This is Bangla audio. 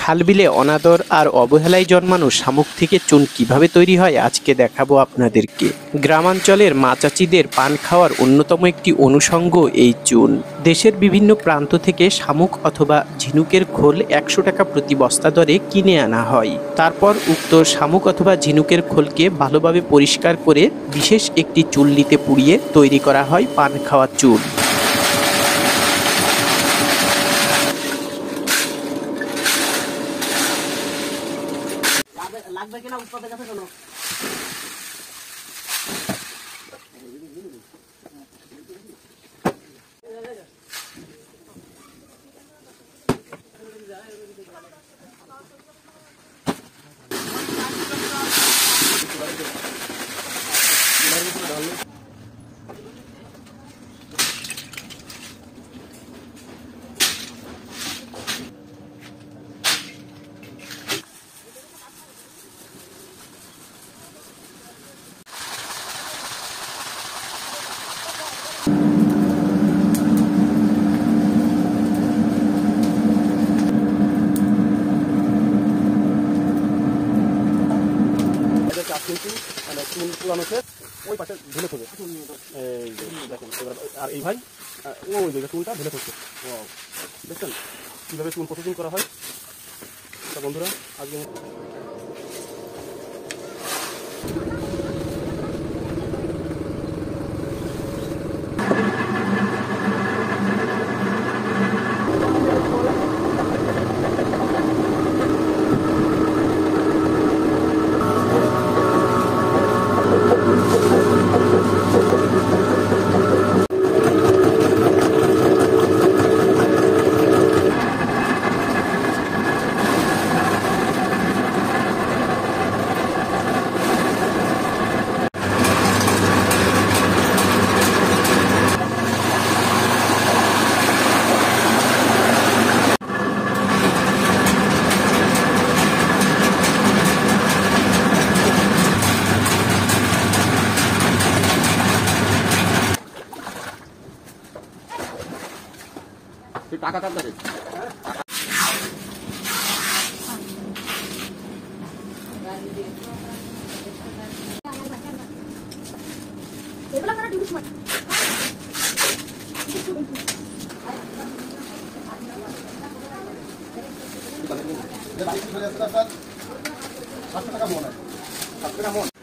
খালবিলে অনাদর আর অবহেলায় জন্মানো শামুক থেকে চুন কিভাবে তৈরি হয় আজকে দেখাবো আপনাদেরকে। গ্রামাঞ্চলের মা চাচিদের পান খাওয়ার অন্যতম একটি অনুষঙ্গ এই চুন। দেশের বিভিন্ন প্রান্ত থেকে শামুক অথবা ঝিনুকের খোল ১০০ টাকা প্রতি বস্তা দরে কিনে আনা হয়। তারপর উক্ত শামুক অথবা ঝিনুকের খোলকে ভালোভাবে পরিষ্কার করে বিশেষ একটি চুল্লিতে পুড়িয়ে তৈরি করা হয় পান খাওয়া চুন। লাগবে কিনা উৎপাদের কাছে শোনো। কিন্তু মানে চুন পুরানো শেষ, ওই পাশে ঢেলে থবে। এই দেখেন আর এই ভাই ওই জায়গায় চুনটা ঢেলে থচ্ছে। দেখছেন কীভাবে চুন প্রসেসিং করা হয়। তা বন্ধুরা আজকে টাকা টাকা টাকা মনে হয়।